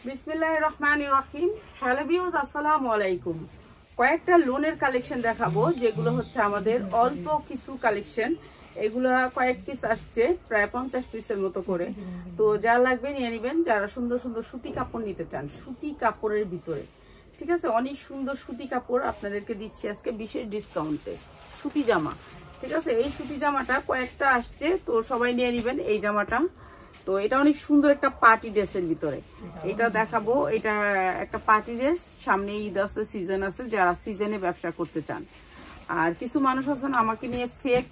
বিসমিল্লাহির রহমানির রহিম। Hello viewers, আসসালামু আলাইকুম। কয়েকটা লোনের কালেকশন দেখাবো, যেগুলো হচ্ছে আমাদের অল্প কিছু কালেকশন। এগুলো কয়েক পিস আসছে, প্রায় 50 পিসের মতো করে। তো যা লাগবে নিয়ে নেবেন, যারা সুন্দর সুন্দর সুতি কাপড় নিতে চান, সুতি কাপড়ের ভিতরে, ঠিক আছে, অনেক সুন্দর সুতি কাপড় আপনাদেরকে দিচ্ছি আজকে বিশেষ ডিসকাউন্টে। সুতি জামা, ঠিক আছে, এই সুতি জামাটা কয়েকটা আসছে, তো সবাই নিয়ে নেবেন এই জামাটা। তো এটা অনেক সুন্দর একটা পার্টি ড্রেসের ভিতরে এটা দেখাবো। এটা একটা পার্টি ড্রেস, সামনে ঈদ আছে, সিজন আছে, যারা সিজনে ব্যবসা করতে চান। আর কিছু মানুষ আছেন আমাকে নিয়ে ফেক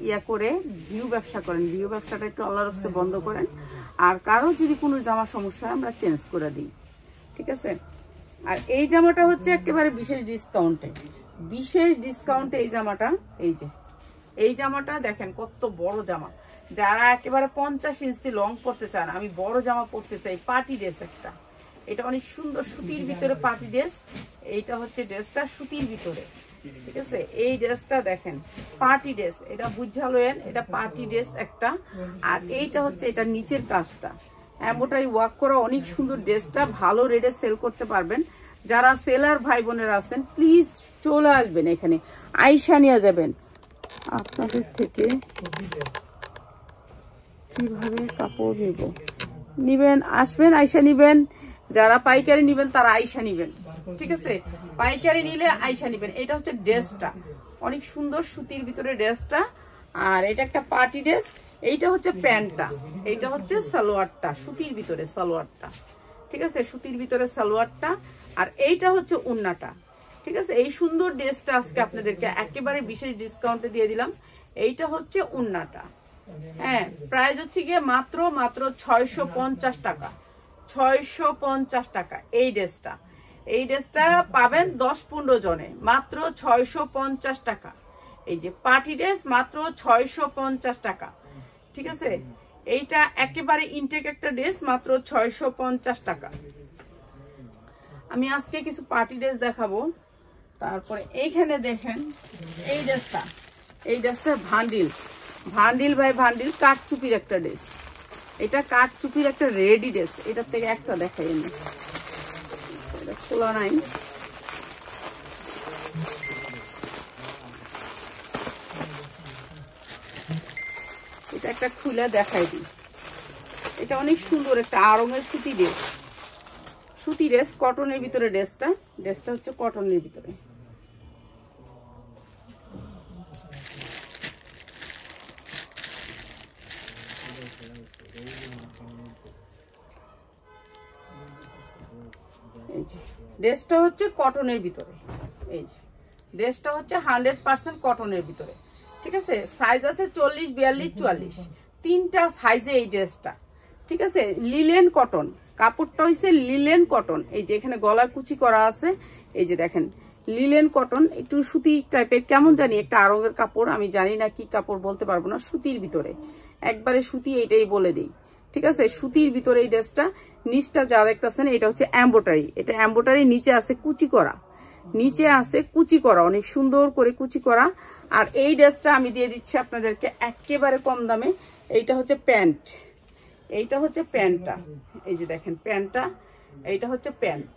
ইয়া করে ভিউ ব্যবসা করেন, ভিউ ব্যবসাটা একটু আল্লাহর রাস্তায় বন্ধ করেন। আর কারো যদি কোনো জামা সমস্যা হয় আমরা চেঞ্জ করে দিই, ঠিক আছে। আর এই জামাটা হচ্ছে একেবারে বিশেষ ডিসকাউন্টে এই জামাটা। এই জামাটা দেখেন কত বড় জামা। যারা একেবারে 50 ইঞ্চি লং পরতে চান, আমি বড় জামা পরতে চাই, পার্টি ড্রেস একটা, এটা অনেক সুন্দর সুতির ভিতরে পার্টি ড্রেস। এইটা হচ্ছে ড্রেসটা সুতির ভিতরে, ঠিক আছে। এই ড্রেসটা দেখেন পার্টি ড্রেস, এটা বুঝালেন, এটা পার্টি ড্রেস একটা। আর এইটা হচ্ছে এটা নিচের কাজটা এমব্রয়ডারি ওয়ার্ক করা, অনেক সুন্দর ড্রেসটা, ভালো রেটে সেল করতে পারবেন। যারা সেলার ভাই বোনেরা আছেন প্লিজ চলে আসবেন এখানে, আইসা নিয়ে যাবেন। আপনাদের থেকে কিভাবে কাপড় নিবেন, আসবেন, আইসা নিবেন। যারা পাইকারি নিবেন তারা আইসা নিবেন, ঠিক আছে, পাইকারি নিলে আইসা নিবেন। এটা হচ্ছে ড্রেসটা, অনেক সুন্দর সুতির ভিতরে ড্রেসটা। আর এটা একটা পার্টি ড্রেস। এইটা হচ্ছে প্যান্টটা, এইটা হচ্ছে সালোয়ারটা, সুতির ভিতরে সালোয়ারটা, ঠিক আছে, সুতির ভিতরে সালোয়ারটা। আর এইটা হচ্ছে ওড়নাটা, ঠিক আছে। এই সুন্দর ড্রেসটা আজকে আপনাদেরকে একেবারে বিশেষ ডিসকাউন্টে দিয়ে দিলাম। এইটা হচ্ছে ওড়নাটা, হ্যাঁ, প্রাইস হচ্ছে গিয়ে মাত্র 650 টাকা, 650 টাকা। এই ড্রেসটা পাবেন 10-15 জনে, মাত্র 650 টাকা। এই যে পার্টি ড্রেস মাত্র 650 টাকা, ঠিক আছে। এইটা একেবারে ইনটেক একটা ড্রেস, মাত্র 650 টাকা। আমি আজকে কিছু পার্টি ড্রেস দেখাবো। তারপরে এইখানে দেখেন এই ড্রেসটা ভান্ডিল ভাই ভান্ডিল, কাঠচুপির একটা ড্রেস। এটা কাঠচুপির একটা রেডি ড্রেস। এটার থেকে একটা দেখাই, এটা খোলা নাই। এটা একটা খুলে দেখাই দিই। এটা অনেক সুন্দর একটা আরঙের সুতি ড্রেস, কটনের ভিতরে ড্রেসটা হচ্ছে কটনের ভিতরে। এই যে ড্রেসটা হচ্ছে কটনের ভিতরে, এই যে ড্রেসটা হচ্ছে 100% কটনের ভিতরে, ঠিক আছে। সাইজ আছে 40, 42, 44, তিনটা সাইজে এই ড্রেসটা, ঠিক আছে। লিলেন কটন, কাপড়টা হইছে লিলেন কটন। এই যে এখানে গলা কুচি করা আছে, এই যে দেখেন লিলেন কটন, একটু সুতি টাইপের, কেমন জানি একটা আরঙের কাপড়, আমি জানি না কি কাপড়, বলতে পারবো না। সুতির ভিতরে একবারে সুতি, এইটাই বলে দিই, ঠিক আছে। সুতির ভিতরে এই ড্রেসটা, নিচটা যা দেখতেছেন এটা হচ্ছে এমব্রয়ডারি। এটা এমব্রয়ডারি, নিচে আছে কুচি করা, অনেক সুন্দর করে কুচি করা। আর এই ড্রেসটা আমি দিয়ে দিচ্ছি আপনাদেরকে একেবারে কম দামে। এইটা হচ্ছে প্যান্টটা, এই যে দেখেন প্যান্টটা, এইটা হচ্ছে প্যান্ট।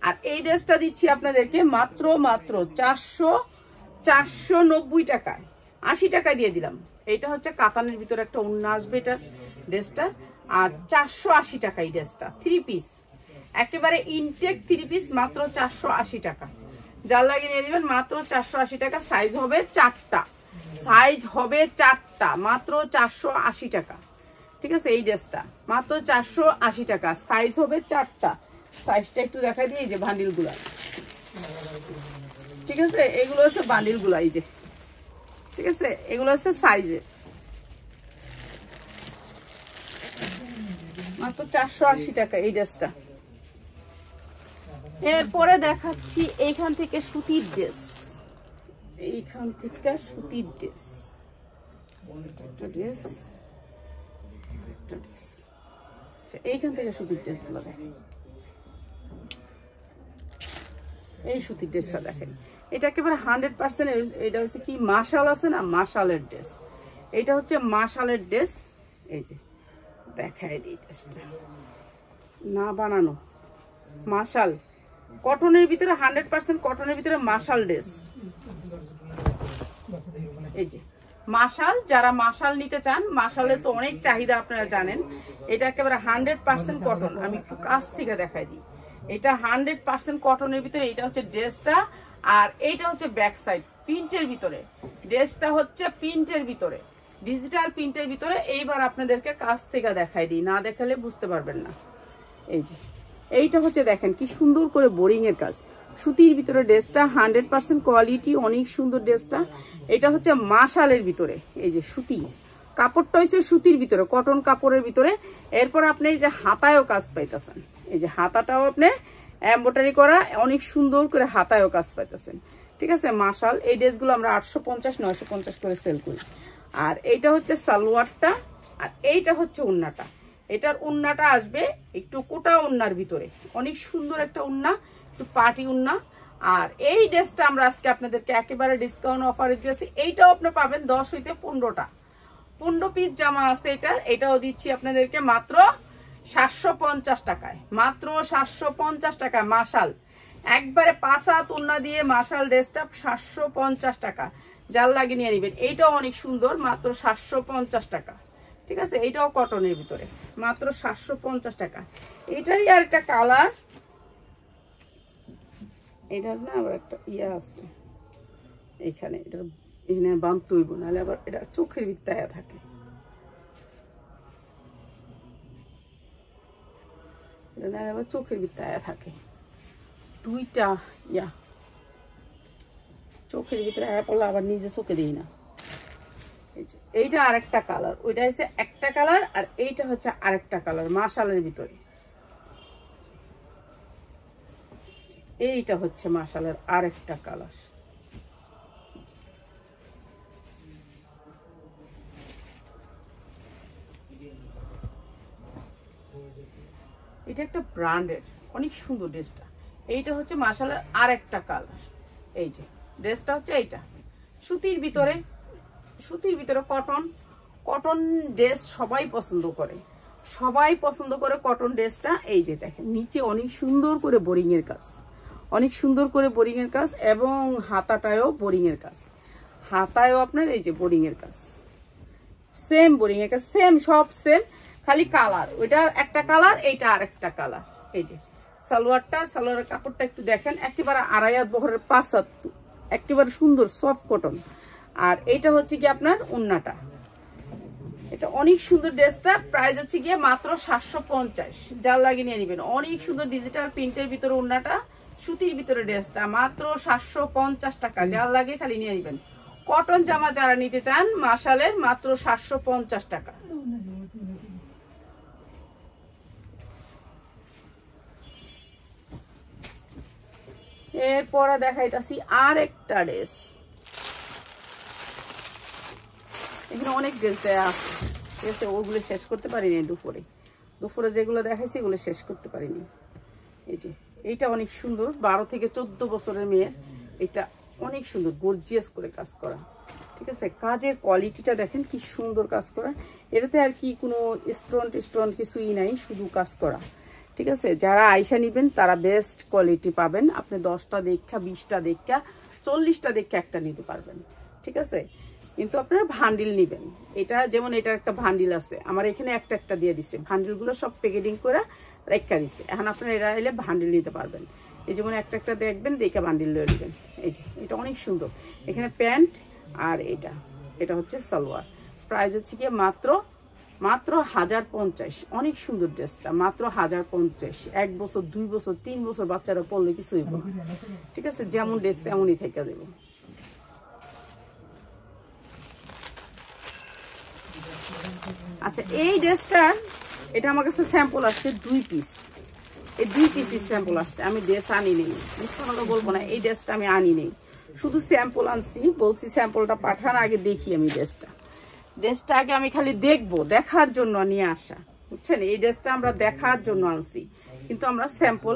আর এই ড্রেসটা দিচ্ছি আপনাদেরকে মাত্র 490 টাকায়, 80 টাকায় দিয়ে দিলাম। এইটা হচ্ছে কাতানের ভিতরে একটা ওড়না আসবে এটা ড্রেসটা। আর 480 টাকা এই ড্রেসটা, 3 পিস, একেবারে ইনটেক 3 পিস, মাত্র 480 টাকা। যার লাগে নিয়ে নেবেন, মাত্র 480 টাকা। সাইজ হবে 4টা, মাত্র 480 টাকা, ঠিক আছে। এই ড্রেসটা মাত্র 480 টাকা, সাইজ হবে 4টা। সাইজটা একটু দেখাই দিই, এই যে বান্ডিল গুলা, ঠিক আছে, এগুলো হচ্ছে বান্ডিল গুলা, এই যে, ঠিক আছে, এগুলো হচ্ছে সাইজে, মাত্র 480 টাকা এই ড্রেসটা। এরপরে দেখাচ্ছি এইখান থেকে সুতির ড্রেস, এইখান থেকে সুতির ড্রেস গুলো দেখেন। এই সুতির ড্রেসটা দেখেন, এটা একেবারে 100%। এটা হচ্ছে কি মাশাল আছে না, মাশালের ড্রেস। এটা হচ্ছে মাশালের ড্রেস, এই যে দেখাই দিই ড্রেসটা, না বানানো মাশাল কটনের ভিতরে 100% কটনের ভিতরে মাশাল ড্রেস। এই যে মাশাল, যারা মাশাল নিতে চান, মাশালের তো অনেক চাহিদা আপনারা জানেন। এটা একেবারে 100% কটন। আমি একটু কাছ থেকে দেখাই দিই, এটা 100% কটনের ভিতরে। এটা হচ্ছে ড্রেসটা, আর এইটা হচ্ছে ব্যাক সাইড প্রিন্টের ভিতরে। ড্রেসটা হচ্ছে প্রিন্টের ভিতরে, ডিজিটাল প্রিন্টের ভিতরে। এইবার আপনাদেরকে কাছ থেকে দেখাই দিই, না দেখালে বুঝতে পারবেন না। এই যে এইটা হচ্ছে দেখেন কি সুন্দর করে বোরিং এর কাজ, সুতির ভিতরে ড্রেসটা 100% কোয়ালিটি, অনেক সুন্দর ড্রেসটা। এটা হচ্ছে মাশালের ভিতরে, এই যে সুতি কাপড়টা হচ্ছে সুতির ভিতরে, কটন কাপড়ের ভিতরে। এরপর আপনি এই যে হাতায়ও কাজ পাইতেছেন, এই যে হাতাটাও আপনি এমব্রয়ডারি করা, অনেক সুন্দর করে হাতায়ও কাজ পাইতেছেন। ঠিক আছে, মাশাল। এই ড্রেসগুলো আমরা 850 950 করে সেল করি। আর এইটা হচ্ছে সালোয়ারটা, আর এইটা হচ্ছে ওড়নাটা। এটার ওড়নাটা আসবে একটু কোটা ওড়নার ভিতরে, অনেক সুন্দর একটা ওড়না, একটু পার্টি ওড়না। আর এই ড্রেসটা আমরা আজকে আপনাদেরকে একেবারে ডিসকাউন্ট অফারে দিয়েছি। এইটাও আপনি পাবেন 10 হইতে 15টা, 15 পিস জামা আছে এটাও দিচ্ছি আপনাদেরকে মাত্র 750 টাকায়, মাত্র 750 টাকায়। মাশাল একবারে 5 হাত ওড়না দিয়ে মাশাল ড্রেসটা 750 টাকা, জাল লাগিয়ে নিয়ে নেবেন। এইটাও অনেক সুন্দর, মাত্র 750 টাকা। ঠিক আছে, এইটাও কটনের ভিতরে, মাত্র 750 টাকা। এটারই আর একটা কালার, এটার না আবার একটা ইয়া আছে এখানে, এখানে বাঁধতে হইব, নাহলে আবার এটা চোখের ভিত্তায় থাকে। এটা নাহলে আবার চোখের ভিত্তায় থাকে, দুইটা ইয়া চোখের ভিতরে আয়া পড়লে আবার নিজে চোখে দিই না। এইটা আরেকটা কালার, ওইটা হচ্ছে একটা কালার, আর এইটা হচ্ছে আরেকটা কালার মাশালের ভিতরে। এইটা হচ্ছে মাশালের আরেকটা কালার। এটা একটা ব্র্যান্ডের অনেক সুন্দর ড্রেসটা। এইটা হচ্ছে মাশালের আরেকটা কালার। এই যে ড্রেসটা হচ্ছে এইটা সুতির ভিতরে, সুতির ভিতরে কটন। কটন ড্রেস সবাই পছন্দ করে, সবাই পছন্দ করে কটন ড্রেসটা। এই যে দেখেন নিচে অনেক সুন্দর করে বোরিং এর কাজ, অনেক সুন্দর করে বোরিং এর কাজ, এবং হাতাটায়ও বোরিং এর কাজ, হাতায়ও আপনার এই যে বোরিং এর কাজ, সেম বোরিং এর কাজ, সেম সব সেম, খালি কালার ওইটা একটা কালার, এইটা আরেকটা কালার। এই যে সালোয়ারটা, সালোয়ারের কাপড়টা একটু দেখেন, একেবারে 2.5 হাত বহরের 5 হাত, একেবারে সুন্দর সফট কটন। আর এইটা হচ্ছে কি আপনার ওড়নাটা, এটা অনেক সুন্দর ড্রেসটা। প্রাইস হচ্ছে গিয়ে মাত্র 750, জাল লাগিয়ে নিয়ে নেবেন। অনেক সুন্দর ডিজিটাল প্রিন্টের ভিতরে ওড়নাটা, সুতির ভিতরে ড্রেসটা মাত্র 750 টাকা, জাল লাগিয়ে খালি নিয়ে নেবেন। কটন জামা যারা নিতে চান মাশালের, মাত্র 750 টাকা। এরপরে দেখাইতাছি আর একটা ড্রেস। এখানে অনেক ড্রেস দেয়া আছে, ঠিক আছে, ওগুলো শেষ করতে পারিনি দুপুরে, দুপুরে যেগুলো দেখাইছি এগুলো শেষ করতে পারিনি। এই যে এইটা অনেক সুন্দর, 12 থেকে 14 বছরের মেয়ের, এটা অনেক সুন্দর গর্জিয়াস করে কাজ করা। ঠিক আছে, কাজের কোয়ালিটিটা দেখেন কি সুন্দর কাজ করা। এটাতে আর কি কোনো স্টোন কিছুই নাই, শুধু কাজ করা। ঠিক আছে, যারা আইসা নিবেন তারা বেস্ট কোয়ালিটি পাবেন। আপনি 10টা দেখা, 20টা দেখা, 40টা দেখা একটা নিতে পারবেন। ঠিক আছে, কিন্তু আপনারা ভান্ডিল নিবেন। এটা যেমন এটার একটা ভান্ডিল আছে, আমার এখানে একটা একটা দিয়ে দিছে, ভান্ডিলগুলো সব প্যাকেটিং করে রেখা দিছে। এখন আপনারা এরা এলে ভান্ডিল নিতে পারবেন। এই যেমন একটা একটা দেখবেন, দেখে ভান্ডিল নিয়ে নেবেন। এই যে এটা অনেক সুন্দর, এখানে প্যান্ট আর এটা হচ্ছে সালোয়ার। প্রাইস হচ্ছে কি মাত্র 1050। অনেক সুন্দর ড্রেসটা, মাত্র 1050। 1 বছর 2 বছর 3 বছর বাচ্চারা পড়লে কিছু হইব না। ঠিক আছে, যেমন ড্রেস তেমনই থেকে দেব। আচ্ছা, এই ড্রেসটা এটা আমার কাছে স্যাম্পল আসছে 2 পিস, এই 2 পিসই স্যাম্পল আসছে। আমি ড্রেস আনি নেই, মিথ্যা কথা বলবো না, এই ড্রেসটা আমি আনি নেই, শুধু স্যাম্পল আনছি। বলছি স্যাম্পলটা পাঠান, আগে দেখি আমি ড্রেসটা আগে আমি খালি দেখবো, দেখার জন্য নিয়ে আসা, বুঝছেন। এই ড্রেসটা আমরা দেখার জন্য আনছি, কিন্তু আমরা স্যাম্পল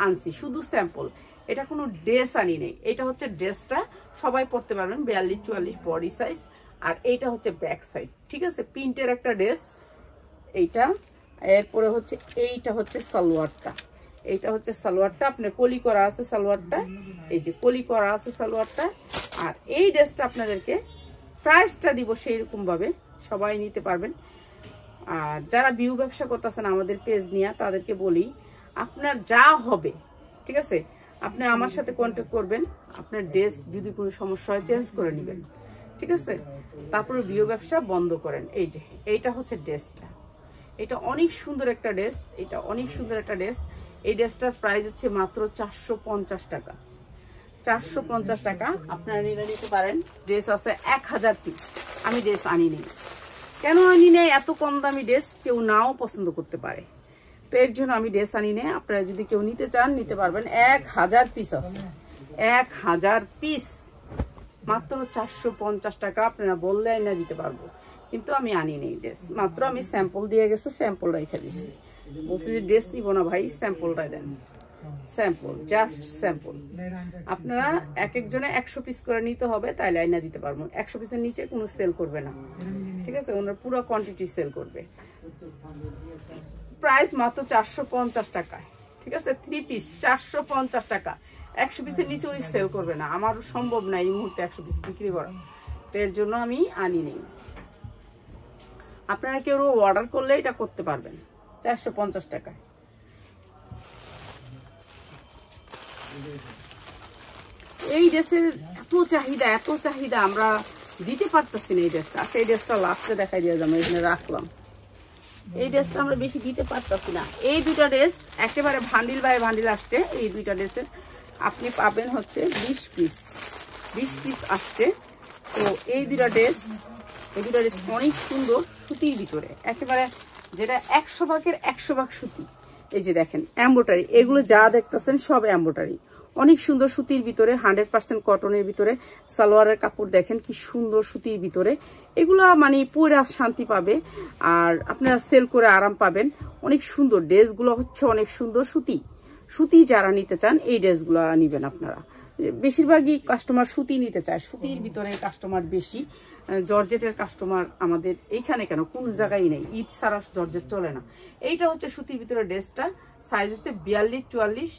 আনছি, শুধু স্যাম্পল। এটা কোনো ড্রেস আনি নেই। এটা হচ্ছে ড্রেসটা, সবাই পরতে পারবেন, 42 44 বডি সাইজ। আর এইটা হচ্ছে ব্যাক সাইড। ঠিক আছে, প্রিন্টের একটা ড্রেস, এইটা, এরপরে হচ্ছে এইটা হচ্ছে সালোয়ারটা, এইটা হচ্ছে সালোয়ারটা, আপনার কলি করা আছে সালোয়ারটা, এই যে কলি করা আছে সালোয়ারটা। আর এই ড্রেসটা আপনাদেরকে প্রাইসটা দিব সেইরকম ভাবে, সবাই নিতে পারবেন। আর যারা ভিউ ব্যবসা করতেছেন আমাদের পেজ নিয়ে, তাদেরকে বলি আপনার যা হবে, ঠিক আছে, আপনি আমার সাথে কন্ট্যাক্ট করবেন, আপনার ড্রেস যদি কোনো সমস্যা হয় চেঞ্জ করে নেবেন, ঠিক আছে, তারপরে ভিউ ব্যবসা বন্ধ করেন। এই যে এইটা হচ্ছে ড্রেসটা, এটা অনেক সুন্দর একটা ড্রেস, এটা অনেক সুন্দর একটা ড্রেস। এই ড্রেসটার প্রাইস হচ্ছে মাত্র 450 টাকা, 450 টাকা। আপনারা নিলে নিতে পারেন। ড্রেস আছে 1000 পিস। আমি ড্রেস আনি নেই, কেন আনি নেই, এত কম দামি ড্রেস কেউ নাও পছন্দ করতে পারে, তো এর জন্য আমি ড্রেস আনি নেই। আপনারা যদি কেউ নিতে চান নিতে পারবেন। 1000 পিস আছে, 1000 পিস, মাত্র 450 টাকা। আপনারা বললে না দিতে পারবো, কিন্তু আমি আনি নেই ড্রেস, মাত্র আমি স্যাম্পল দিয়ে গেছে, স্যাম্পল রেখে দিচ্ছি। বলছি যে ড্রেস নিব না ভাই, স্যাম্পলটাই দেন, স্যাম্পল, জাস্ট স্যাম্পল। আপনারা এক একজনে 100 পিস করে নিতে হবে, তাই লাইনা দিতে পারবো। 100 পিসের নিচে কোনো সেল করবে না, ঠিক আছে, ওনার পুরো কোয়ান্টিটি সেল করবে। প্রাইস মাত্র 450 টাকায়, ঠিক আছে, 3 পিস 450 টাকা। 100 পিসের নিচে উনি সেল করবে না, আমার সম্ভব না এই মুহূর্তে 100 পিস বিক্রি করা, তো এর জন্য আমি আনি নেই। আপনারা কেউ অর্ডার করলে এটা করতে পারবেন 450 টাকায়। এই ড্রেসের এত চাহিদা, এত চাহিদা, আমরা দিতে পারতেছি না এই ড্রেসটা। এই ড্রেসটা লাস্টে দেখাই দিয়ে যাবো, এখানে রাখলাম। এই ড্রেসটা আমরা বেশি দিতে পারতেছি না। এই দুটা ড্রেস একেবারে ভান্ডিল বাই ভান্ডিল আসছে। এই দুইটা ড্রেসের আপনি পাবেন হচ্ছে 20 পিস, 20 পিস আসছে। তো এই দুটা ড্রেস, এই দুটা ড্রেস অনেক সুন্দর, সুতির ভিতরে, একেবারে যেটা 100 ভাগের 100 ভাগ সুতি। এই যে দেখেন এমব্রয়ডারি, এগুলো যা দেখতেছেন সব এমব্রয়ডারি, অনেক সুন্দর সুতির ভিতরে, 100% কটনের ভিতরে। সালোয়ারের কাপড় দেখেন কি সুন্দর সুতির ভিতরে, এগুলা মানে পরে শান্তি পাবে, আর আপনারা সেল করে আরাম পাবেন। অনেক সুন্দর ড্রেসগুলো হচ্ছে, অনেক সুন্দর সুতি। সুতি যারা নিতে চান এই ড্রেসগুলো নিবেন আপনারা। বেশিরভাগই কাস্টমার সুতি নিতে চায়, সুতির ভিতরে কাস্টমার বেশি। জর্জেটের কাস্টমার আমাদের এইখানে কেন কোন জায়গায় নেই, ঈদ ছাড়া জর্জেট চলে না। এইটা হচ্ছে সুতির ভিতরে ড্রেসটা, সাইজ হচ্ছে 42, 44,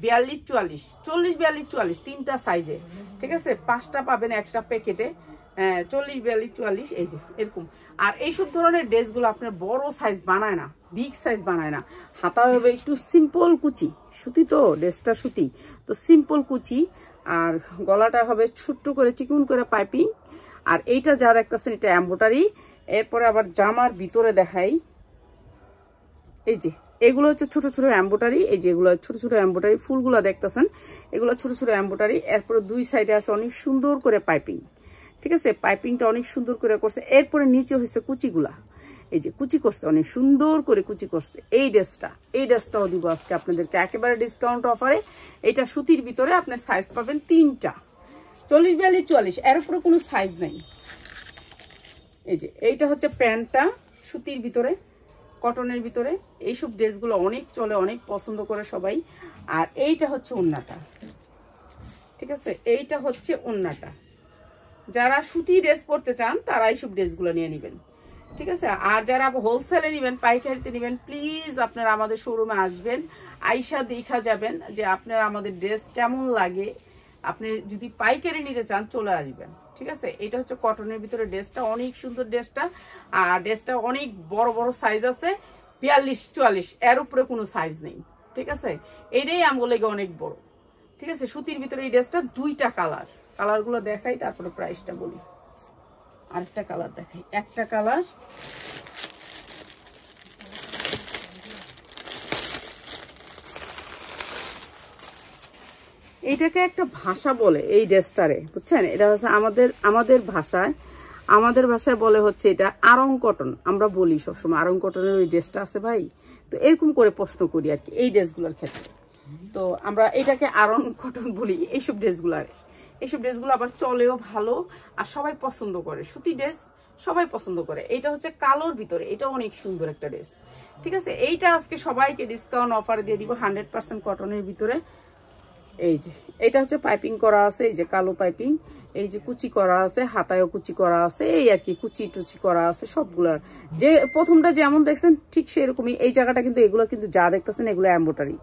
42, 44, 40, 42, 44, তিনটা সাইজে, ঠিক আছে। 5টা পাবেন একটা প্যাকেটে, 40, 42, 44, এই যে এরকম। আর এইসব ধরনের ড্রেসগুলো আপনার বড় সাইজ বানায় না, বিগ সাইজ বানায় না। হাতা হবে একটু সিম্পল কুচি, সুতি তো ড্রেসটা সুতি, তো সিম্পল কুচি, আর গলাটা হবে ছোট্ট করে চিকুন করে পাইপিং। আর এইটা যা দেখতেছেন এটা এমব্রয়ডারি। এরপরে আবার জামার ভিতরে দেখাই, এই যে এগুলো হচ্ছে ছোট ছোট এমব্রয়ডারি। এই যে এগুলো ছোট ছোট এমব্রয়ডারি, ফুলগুলো দেখতেছেন এগুলো ছোট ছোট এমব্রয়ডারি। এরপরে দুই সাইডে আছে অনেক সুন্দর করে পাইপিং, ঠিক আছে, পাইপিংটা অনেক সুন্দর করে করছে। এরপরে নিচে হচ্ছে কুচিগুলা, এই যে কুচি করছে, অনেক সুন্দর করে কুচি করছে। এই ড্রেসটাও দিব আজকে আপনাদেরকে একেবারে ডিসকাউন্ট অফারে। এটা সুতির ভিতরে, আপনার সাইজ পাবেন 3টা, 40, 42, 44, এর উপরে কোনো সাইজ নেই। এই যে এইটা হচ্ছে প্যান্টটা, সুতির ভিতরে, কটনের ভিতরে। এইসব ড্রেসগুলো অনেক চলে, অনেক পছন্দ করে সবাই। আর এইটা হচ্ছে ওড়নাটা, ঠিক আছে, এইটা হচ্ছে ওড়নাটা। যারা সুতি ড্রেস পরতে চান তারা এইসব ড্রেসগুলো নিয়ে নেবেন, ঠিক আছে। আর যারা হোলসেলে নেবেন, পাইকারিতে নেবেন, প্লিজ আপনারা আমাদের শোরুমে আসবেন, আইসা দেখা যাবেন যে আপনারা আমাদের ড্রেস কেমন লাগে। আপনি যদি পাইকারি নিতে চান চলে আসবেন, ঠিক আছে। এটা হচ্ছে কটনের ভিতরে ড্রেসটা, অনেক সুন্দর ড্রেসটা। আর ড্রেসটা অনেক বড় বড় সাইজ আছে, 42, 44, এর উপরে কোনো সাইজ নেই, ঠিক আছে। এটাই আমগুলো অনেক বড়, ঠিক আছে। সুতির ভিতরে এই ড্রেসটা 2টা কালার, কালারগুলো দেখাই তারপরে প্রাইসটা বলি। আরেকটা কালার দেখাই, একটা কালার, এইটাকে একটা ভাষা বলে এই ড্রেসটারে, বুঝছেন। এটা হচ্ছে আমাদের ভাষায় বলে হচ্ছে এটা আরং কটন। আমরা বলি সবসময় আরং কটনের ওই ড্রেসটা আছে ভাই, তো এরকম করে প্রশ্ন করি আর কি এই ড্রেসগুলোর ক্ষেত্রে। তো আমরা এটাকে আরং কটন বলি এইসব ড্রেসগুলার। এইসব ড্রেসগুলো আবার চলেও ভালো, আর সবাই পছন্দ করে, সুতি ড্রেস সবাই পছন্দ করে। এটা হচ্ছে কালোর ভিতরে, এটা অনেক সুন্দর একটা ড্রেস, ঠিক আছে। এইটা আজকে সবাইকে ডিসকাউন্ট অফার দিয়ে দিব, 100% কটনের ভিতরে। এই যে এটা হচ্ছে পাইপিং করা আছে, এই যে কালো পাইপিং, এই যে কুচি করা আছে, হাতায়ও কুচি করা আছে, এই আর কি কুচি টুচি করা আছে সবগুলার। যে প্রথমটা যেমন দেখছেন ঠিক সেরকমই। এই জায়গাটা কিন্তু এগুলো কিন্তু যা দেখতেছেন এগুলো এমব্রয়ডারি,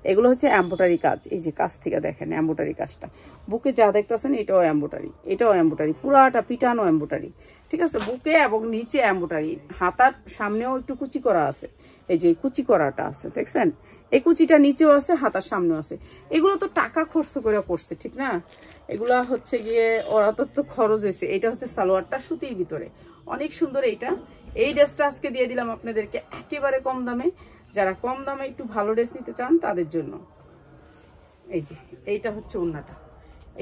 এগুলো হচ্ছে এমব্রয়ডারি কাজ। এই যে কাছ থেকে দেখেন এমব্রয়ডারি কাজটা, বুকে যা দেখতেছেন এটাও এমব্রয়ডারি, এটাও এমব্রয়ডারি, পুরাটা পিটানো এমব্রয়ডারি, ঠিক আছে। বুকে এবং নিচে এমব্রয়ডারি, হাতার সামনেও একটু কুচি করা আছে, এই যে কুচি করাটা আছে দেখছেন, এই কুচিটা নিচেও আছে, হাতার সামনেও আছে। এগুলো তো টাকা খরচ করে পড়ছে, ঠিক না? এগুলা হচ্ছে গিয়ে ওরা তো খরচ হয়েছে। এটা হচ্ছে সালোয়ারটা সুতির ভিতরে, অনেক সুন্দর। এইটা এই ড্রেসটা আজকে দিয়ে দিলাম আপনাদেরকে একেবারে কম দামে। যারা কম দামে একটু ভালো ড্রেস নিতে চান তাদের জন্য। এই যে এইটা হচ্ছে ওড়নাটা,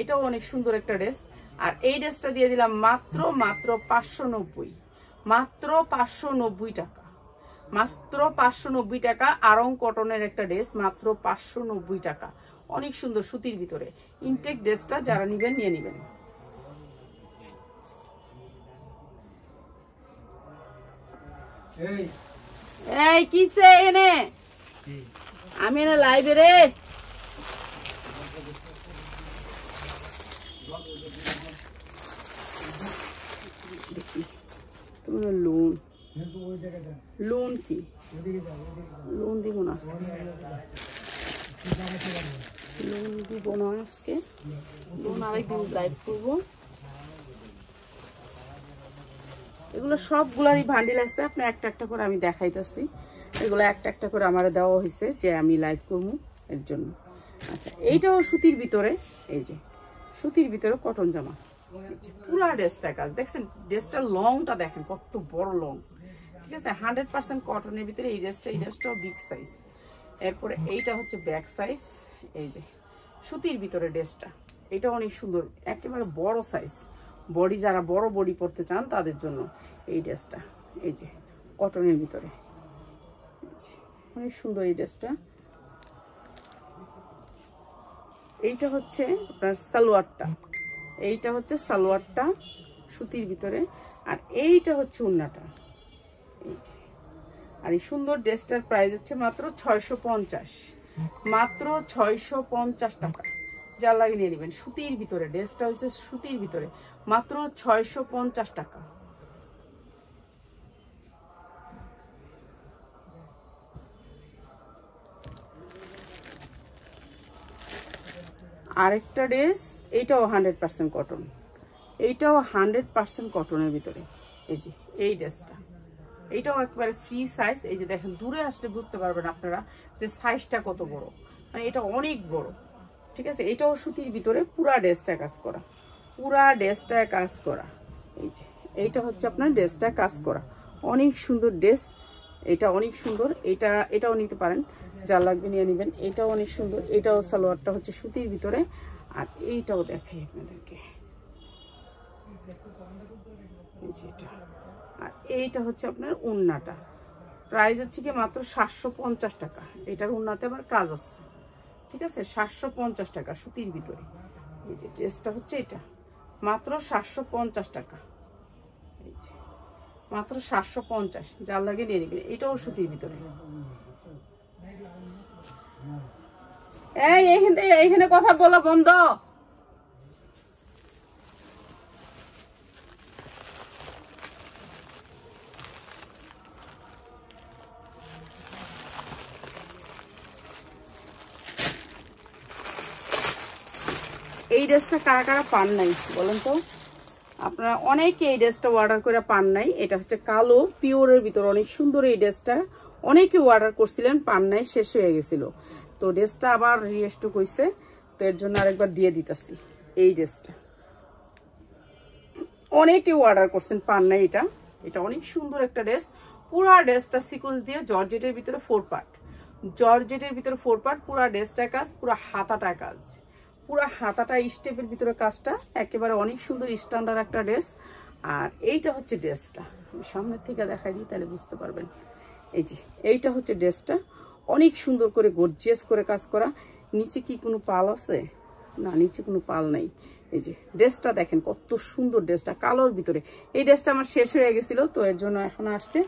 এটাও অনেক সুন্দর একটা ড্রেস। আর এই ড্রেসটা দিয়ে দিলাম মাত্র 590, মাত্র 590 টাকা, মাত্র 590 টাকা। আরং কটনের একটা ড্রেস, মাত্র 590 টাকা, অনেক সুন্দর সুতির ভিতরে। ইনটেক ড্রেসটা যারা নিবেন নিয়ে নিবেন। এই কিসে এনে আমি এনে লাইভে রে, তোমার লোন লোন কি লোন দিব না আজকে, লোন দিব না আজকে, লোন আরেকদিন লাইভ করবো। এগুলো সবগুলারই ভান্ডিল আছে, আপনার একটা একটা করে আমি দেখাইতেছি। এগুলো একটা একটা করে আমার দেওয়া হয়েছে যে আমি লাইভ করবো এর জন্য। আচ্ছা এইটাও সুতির ভিতরে, এই যে সুতির ভিতরে কটন জামা, পুরা ড্রেসটা কাজ দেখছেন। ড্রেসটার লংটা দেখেন কত বড় লং, ঠিক আছে। 100% কটনের ভিতরে এই ড্রেসটাও বিগ সাইজ। এরপরে এইটা হচ্ছে ব্যাক সাইজ, এই যে সুতির ভিতরে ড্রেসটা, এটা অনেক সুন্দর, একেবারে বড় সাইজ। বডি যারা বড় বডি পরতে চান তাদের জন্য এই ড্রেসটা, এই যে কটনের ভিতরে অনেক সুন্দর এই ড্রেসটা। এইটা হচ্ছে আপনার সালোয়ারটা, এইটা হচ্ছে সালোয়ারটা সুতির ভিতরে, আর এইটা হচ্ছে ওড়নাটা, এই যে। আর এই সুন্দর ড্রেসটার প্রাইস হচ্ছে মাত্র 650, মাত্র 650 টাকা। যা লাগে নিয়ে নেবেন। সুতির ভিতরে ড্রেসটা হচ্ছে সুতির ভিতরে, মাত্র 650 টাকা। আরেকটা ড্রেস, এইটাও 100% কটন, এইটাও 100% কটনের ভিতরে। এই যে এই ড্রেসটা, এইটাও একবারে ফ্রি সাইজ। এই যে দেখেন, দূরে আসলে বুঝতে পারবেন আপনারা যে সাইজটা কত বড়, মানে এটা অনেক বড়, ঠিক আছে। এটাও সুতির ভিতরে, পুরা ড্রেসটা কাজ করা, পুরা ড্রেসটা কাজ করা। এই যে এইটা হচ্ছে আপনার ড্রেসটা কাজ করা, অনেক সুন্দর ড্রেস। এটা অনেক সুন্দর, এটাও নিতে পারেন, যা লাগবে নিয়ে নেবেন। এটাও অনেক সুন্দর, এটাও সালোয়ারটা হচ্ছে সুতির ভিতরে। আর এইটাও দেখাই আপনাদেরকে, আর এইটা হচ্ছে আপনার ওড়নাটা, প্রাইস হচ্ছে কি মাত্র 750 টাকা। এটার ওড়নাতে আবার কাজ আছে, ঠিক আছে। 750 টাকা সুতির ভিতরে। এই যে ড্রেসটা হচ্ছে এটা, মাত্র 750 টাকা, এই যে মাত্র 750, যার লাগে নিয়ে নেবেন। এটাও সুতির ভিতরে। এই এইখানে কথা বলা বন্ধ। এই ড্রেসটা কারা কারা পান নাই বলেন তো? আপনারা অনেকে এই ড্রেসটা অর্ডার করে পান নাই। এটা হচ্ছে কালো পিওরের ভিতর, অনেক সুন্দর এই ড্রেসটা। অনেকে অর্ডার করছিলেন, পান নাই, শেষ হয়ে গেছিল। তো ড্রেসটা আবার রিস্টক হয়েছে, তো এর জন্য আরেকবার দিয়ে দিতেছি। এই ড্রেসটা অনেকে অর্ডার করছেন, পান নাই। এটা অনেক সুন্দর একটা ড্রেস। পুরা ড্রেসটা সিকোয়েন্স দিয়ে জর্জেটের ভিতরে 4 পার্ট, জর্জেটের ভিতরে 4 পার্ট। পুরা ড্রেসটা কাজ, পুরা হাতাটা কাজ, পুরা হাতাটা স্টেপের ভিতরে কাজটা, একেবারে অনেক সুন্দর স্ট্যান্ডার্ড একটা ড্রেস। আর এইটা হচ্ছে ড্রেসটা, সামনের থেকে দেখাই দিই তাহলে বুঝতে পারবেন। এই যে এইটা হচ্ছে ড্রেসটা, অনেক সুন্দর করে গর্জিয়াস করে কাজ করা। নিচে কি কোনো পাল আছে? না, নিচে কোনো পাল নাই। এই যে ড্রেসটা দেখেন কত সুন্দর, ড্রেসটা কালোর ভিতরে। এই ড্রেসটা আমার শেষ হয়ে গেছিল, তো এর জন্য এখন আসছে,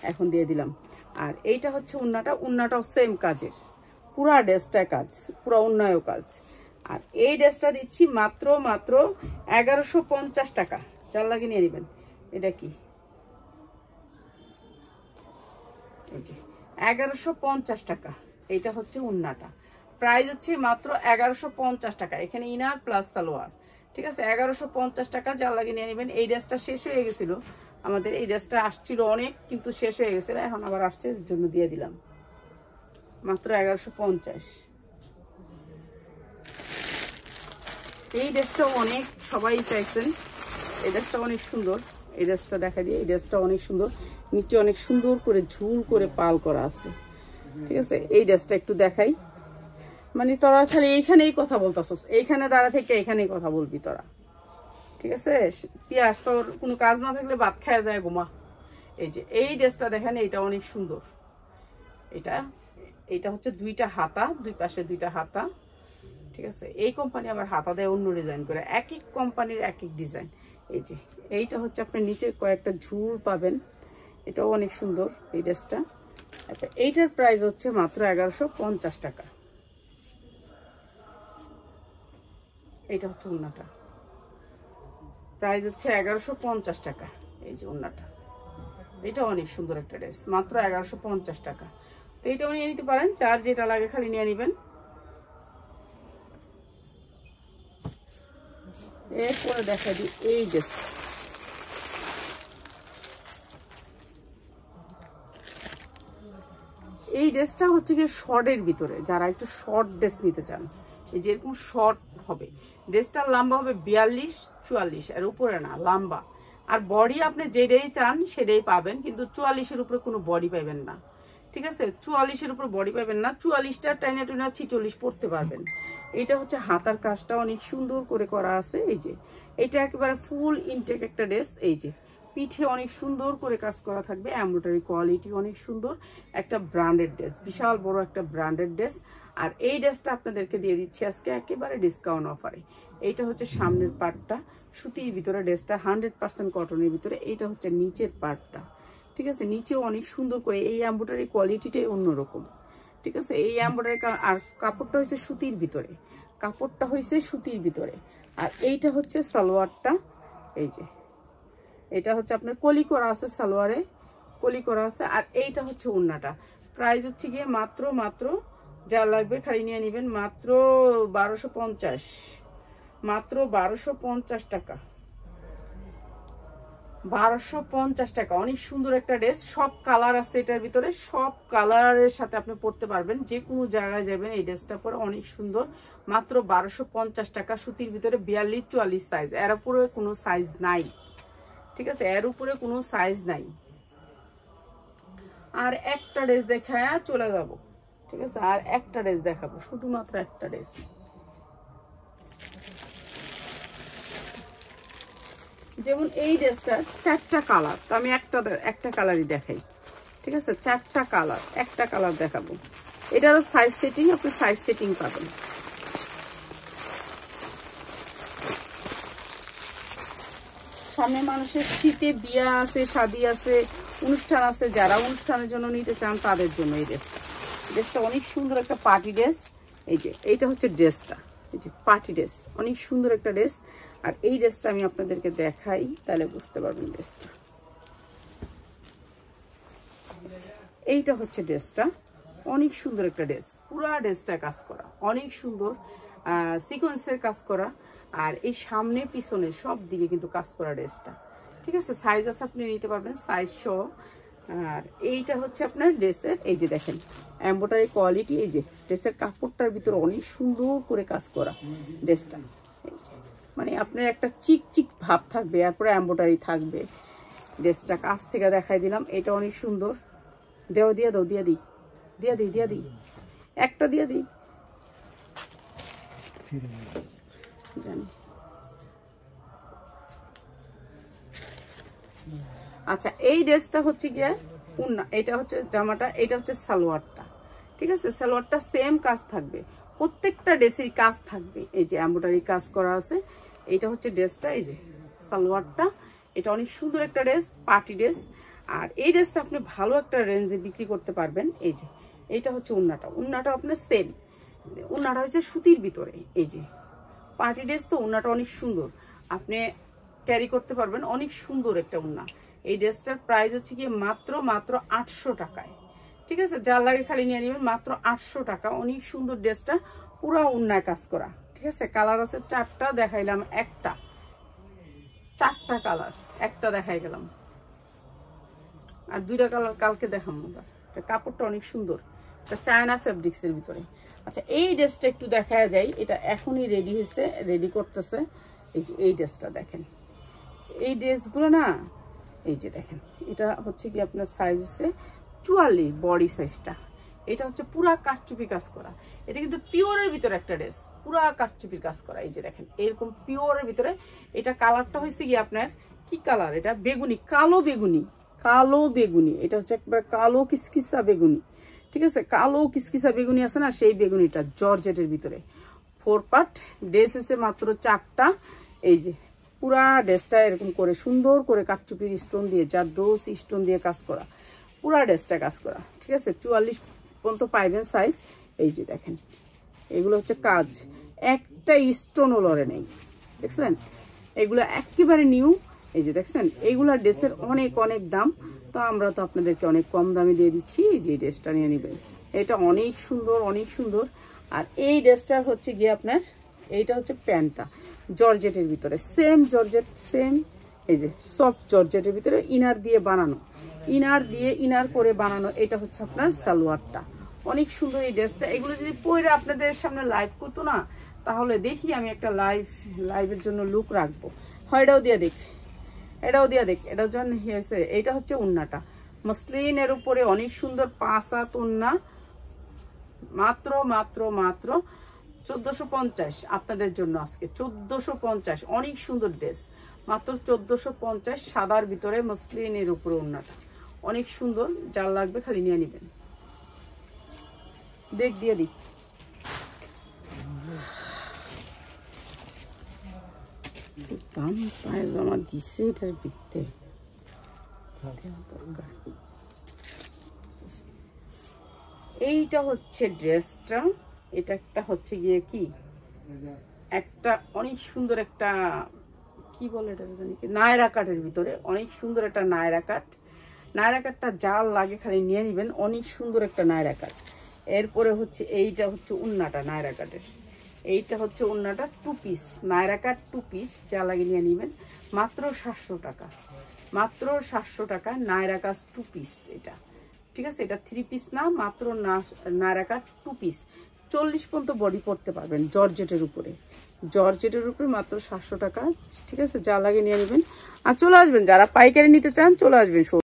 এখন দিয়ে দিলাম। আর এইটা হচ্ছে ওড়নাটা, ওড়নাটাও সেম কাজের, পুরা ড্রেসটা কাজ, পুরা ওড়নায়ও কাজ। আর এই ড্রেসটা দিচ্ছি মাত্র 1150 টাকা। যার লাগে নিয়ে নেবেন। এটা কি 1150 টাকা। এটা হচ্ছে উন্নাটা, প্রাইস হচ্ছে মাত্র 1150 টাকা। এখানে ইনার প্লাস সালোয়ার, ঠিক আছে, 1150 টাকা। যার লাগে নিয়ে নেবেন। এই ড্রেসটা শেষ হয়ে গেছিল আমাদের, এই ড্রেসটা আসছিল অনেক, কিন্তু শেষ হয়ে গেছিল, এখন আবার আসছে, এর জন্য দিয়ে দিলাম মাত্র 1150। এই ড্রেসটা অনেক সবাই চাইছেন, এই ড্রেসটা অনেক সুন্দর। এই ড্রেসটা দেখা দিয়ে, এই ড্রেসটা অনেক সুন্দর, নিচে অনেক সুন্দর করে ঝুল করে পাল করা আছে, ঠিক আছে। এই ড্রেসটা একটু দেখাই, মানে তোরা খালি এইখানেই কথা বলতেছস, এইখানে দাঁড়া থেকে এইখানেই কথা বলবি তোরা, ঠিক আছে। পিয়াস তোর কোনো কাজ না থাকলে ভাত খাওয়া যায় ঘুমা। এই যে এই ড্রেসটা দেখেন, এটা অনেক সুন্দর। এটা হচ্ছে দুইটা হাতা, দুই পাশে দুইটা হাতা, ঠিক আছে। এই কোম্পানি আবার হাতা দেয় অন্য ডিজাইন করে, এক এক কোম্পানির এক এক ডিজাইন। এই যে এইটা হচ্ছে আপনি নিচে কয়েকটা ঝুল পাবেন, এটাও অনেক সুন্দর এই ড্রেসটা। আচ্ছা, এইটার প্রাইস হচ্ছে মাত্র 1150 টাকা। এইটা হচ্ছে ওড়নাটা, প্রাইস হচ্ছে 1150 টাকা। এই যে ওড়নাটা, এটা অনেক সুন্দর একটা ড্রেস, মাত্র 1150 টাকা। তো এটাও নিয়ে নিতে পারেন, যার যেটা লাগে খালি নিয়ে নেবেন। এরপরে দেখা দিই এই ড্রেস, এই ড্রেসটা হচ্ছে কি শর্টের ভিতরে, যারা একটু শর্ট ড্রেস নিতে চান, এই যেরকম শর্ট হবে ড্রেসটার, লম্বা হবে 42-44, এর উপরে না, লম্বা। আর বডি আপনি যেটাই চান সেটাই পাবেন, কিন্তু 44-এর উপরে কোনো বডি পাবেন না, ঠিক আছে। 44-এর উপরে বডি পাবেন না, 44টা টাইনা টুনা 46 পড়তে পারবেন। এটা হচ্ছে হাতার কাজটা অনেক সুন্দর করে করা আছে। এই যে এটা একেবারে ফুল ইনটেক একটা ড্রেস। এই যে পিঠে অনেক সুন্দর করে কাজ করা থাকবে, এমব্রয়ডারি কোয়ালিটি অনেক সুন্দর, একটা ব্র্যান্ডেড ড্রেস, বিশাল বড় একটা ব্র্যান্ডেড ড্রেস। আর এই ড্রেসটা আপনাদেরকে দিয়ে দিচ্ছি আজকে একেবারে ডিসকাউন্ট অফারে। এইটা হচ্ছে সামনের পার্টটা, সুতির ভিতরে ড্রেসটা, 100% কটনের ভিতরে। এইটা হচ্ছে নিচের পার্টটা, ঠিক আছে। নিচেও অনেক সুন্দর করে, এই এমব্রয়ডারি কোয়ালিটিটাই অন্যরকম, ঠিক আছে। এই এমব্রয়ডারি আর কাপড়টা হয়েছে সুতির ভিতরে, কাপড়টা হয়েছে সুতির ভিতরে। আর এইটা হচ্ছে সালোয়ারটা, এই যে এটা হচ্ছে আপনার কলি করা আছে, সালোয়ারে কলি করা আছে। আর এইটা হচ্ছে ওড়নাটা, প্রাইস হচ্ছে গিয়ে মাত্র যা লাগবে খালি নিয়ে নেবেন, মাত্র 1250, মাত্র 1250 টাকা, 1250 টাকা। অনেক সুন্দর একটা ড্রেস, সব কালার আছে এটার ভিতরে, সব কালারের সাথে আপনি পরতে পারবেন, যে কোনো জায়গায় যাবেন এই ড্রেসটা পরে অনেক সুন্দর। মাত্র 1250 টাকা, সুতির ভিতরে 42-44 সাইজ, এর উপরে কোনো সাইজ নাই, ঠিক আছে, এর উপরে কোনো সাইজ নাই। আর একটা ড্রেস দেখায় চলে যাব, ঠিক আছে, আর একটা ড্রেস দেখাবো, শুধুমাত্র একটা ড্রেস। যেমন এই ড্রেসটা 4টা কালার, তো আমি একটা কালারই দেখাই, ঠিক আছে। 4টা কালার, একটা কালার দেখাবো। এটারও সাইজ সেটিং, আপনি সাইজ সেটিং পাবেন। সামনে মানুষের শীতে বিয়া আছে, শাদী আছে, অনুষ্ঠান আছে, যারা অনুষ্ঠানের জন্য নিতে চান তাদের জন্য এই ড্রেসটা অনেক সুন্দর একটা পার্টি ড্রেস। এই যে এইটা হচ্ছে ড্রেসটা, এই যে পার্টি ড্রেস, অনেক সুন্দর একটা ড্রেস। আর এই ড্রেসটা আমি আপনাদেরকে দেখাই, তাহলে বুঝতে পারবেন ড্রেসটা। এইটা হচ্ছে ড্রেসটা, অনেক সুন্দর একটা ড্রেস, পুরা ড্রেসটা কাজ করা অনেক সুন্দর, সিকোয়েন্সের কাজ করা। আর এই সামনে পিছনে সব দিকে কিন্তু কাজ করা ড্রেসটা, ঠিক আছে। সাইজ আছে, আপনি নিতে পারবেন সাইজ সহ। আর এইটা হচ্ছে আপনার ড্রেসের, এই যে দেখেন এমব্রয়ডারি কোয়ালিটি, এই যে ড্রেসের কাপড়টার ভিতরে অনেক সুন্দর করে কাজ করা ড্রেসটা, মানে আপনার একটা চিক চিক ভাব থাকবে, এরপরে এমব্রয়ডারি থাকবে। ড্রেসটা কাছ থেকে দেখাই দিলাম, এটা অনেক সুন্দর। দেও, দিয়ে দাও, দিয়ে দিই একটা দিয়ে দিই, জানি। আচ্ছা, এই ড্রেসটা হচ্ছে গিয়ে ওড়না, এটা হচ্ছে জামাটা, এটা হচ্ছে সালোয়ারটা, ঠিক আছে। সালোয়ারটা সেম কাজ থাকবে, প্রত্যেকটা ড্রেসের কাজ থাকবে, এই যে এমব্রয়ডারি কাজ করা আছে। এটা হচ্ছে ড্রেসটা, এই যে সালোয়ারটা, এটা অনেক সুন্দর একটা ড্রেস, পার্টি ড্রেস। আর এই ড্রেসটা আপনি ভালো একটা রেঞ্জে বিক্রি করতে পারবেন। এই যে এইটা হচ্ছে ওড়নাটা, ওড়নাটা আপনার সেম উন্নাটা হচ্ছে সুতির ভিতরে, এই যে পার্টি ড্রেস তো উন্নাটা অনেক সুন্দর, আপনি ক্যারি করতে পারবেন, অনেক সুন্দর একটা উন্না। এই ড্রেসটার প্রাইস হচ্ছে কি মাত্র 800 টাকায়। ঠিক আছে, যার লাগে খালি নিয়ে নেবেন, মাত্র 800 টাকা। অনেক সুন্দর ড্রেসটা, পুরো উন্নায় কাজ করা। ঠিক আছে, কালার আছে 4টা, দেখাইলাম একটা, 4টা কালার, একটা দেখাই গেলাম, আর 2টা কালার কালকে দেখাবো। কাপড়টা অনেক সুন্দর, এটা চায়না ফেব্রিক্স এর ভিতরে। আচ্ছা, এই ড্রেসটা একটু দেখা যায়, এটা এখনই রেডি হয়েছে, রেডি করতেছে। এই যে এই ড্রেসটা দেখেন, এই ড্রেসগুলো না, এই যে দেখেন, এটা হচ্ছে কি আপনার সাইজ হচ্ছে 44, বডি সাইজটা। এটা হচ্ছে পুরা কাঠচুপি কাজ করা, এটা কিন্তু পিওরের ভিতরে একটা ড্রেস, পুরা কাঠচুপির কাজ করা। এই যে দেখেন, এরকম পিওরের ভিতরে। এটা কালারটা হয়েছে কি আপনার কি কালার, এটা বেগুনি, কালো বেগুনি, কালো বেগুনি। এটা হচ্ছে একবার কালো কিসকিসা বেগুনি। ঠিক আছে, কালো কিসকিসা বেগুনি আছে না, সেই বেগুনিটা জর্জেটের ভিতরে। 4 পার্ট ড্রেস হচ্ছে মাত্র 4টা। এই যে পুরা ড্রেসটা এরকম করে সুন্দর করে কাঠচুপির স্টোন দিয়ে, যার দোষ স্টোন দিয়ে কাজ করা, পুরা ড্রেসটা কাজ করা। ঠিক আছে, 44 পর্যন্ত পাইবেন সাইজ। এই যে দেখেন, এগুলো হচ্ছে কাজ, একটা স্টোনও লড়ে নেই, দেখছেন, এগুলো একেবারে নিউ। এই যে দেখছেন, এইগুলা ড্রেসের অনেক অনেক দাম, তো আমরা তো আপনাদেরকে অনেক কম দামে দিয়ে দিচ্ছি। এই যে ড্রেসটা নিয়ে নেবেন, এটা অনেক সুন্দর, অনেক সুন্দর। আর এই ড্রেসটা হচ্ছে গিয়ে আপনার, এইটা হচ্ছে প্যান্টটা জর্জেটের ভিতরে, সেম জর্জেট, সেম এই যে সফট জর্জেটের ভিতরে ইনার দিয়ে বানানো, ইনার দিয়ে ইনার করে বানানো। এটা হচ্ছে আপনার সালোয়ারটা, অনেক সুন্দর এই ড্রেসটা। এগুলো যদি পরে আপনাদের সামনে লাইভ করতো না, তাহলে দেখি আমি একটা লাইভের জন্য লুক রাখবো। হয় এটাও দিয়ে দেখ, এটাও দিয়ে দেখ, এটার জন্য হয়েছে। এটা হচ্ছে উন্নাটা, মসলিনের উপরে অনেক সুন্দর 5 হাত উন্না, মাত্র মাত্র মাত্র 1450 আপনাদের জন্য আজকে, 1450। অনেক সুন্দর ড্রেস, মাত্র 1450, সাদার ভিতরে মসলিনের উপরে উন্নাটা অনেক সুন্দর। যার লাগবে খালি নিয়ে নেবেন। দেখ দিয়ে দিই, দাম পায়জামা দিছে এটার ভিতরে। এইটা হচ্ছে ড্রেসটা, এটা একটা হচ্ছে গিয়ে কি একটা অনেক সুন্দর একটা কি বলে এটা জানি কি, নায়রা কাটের ভিতরে অনেক সুন্দর একটা নায়রা কাট। নায়রা কাটটা যার লাগে খালি নিয়ে নেবেন, অনেক সুন্দর একটা নায়রা কাট। এরপরে হচ্ছে এইটা হচ্ছে উন্নাটা নায়রা কাটের, এইটা হচ্ছে উন্নাটা 2 পিস, নায়রা কাট 2 পিস, যা লাগে নিয়ে নেবেন, মাত্র 700 টাকা, মাত্র 700 টাকা নায়রা কাট 2 পিস এটা। ঠিক আছে, এটা 3 পিস না, মাত্র নায়রা কাট 2 পিস। 40 পর্যন্ত বডি পড়তে পারবেন, জর্জেটের উপরে, জর্জেটের উপরে মাত্র 700 টাকা। ঠিক আছে, যা লাগে নিয়ে নেবেন আর চলে আসবেন, যারা পাইকারি নিতে চান চলে আসবেন।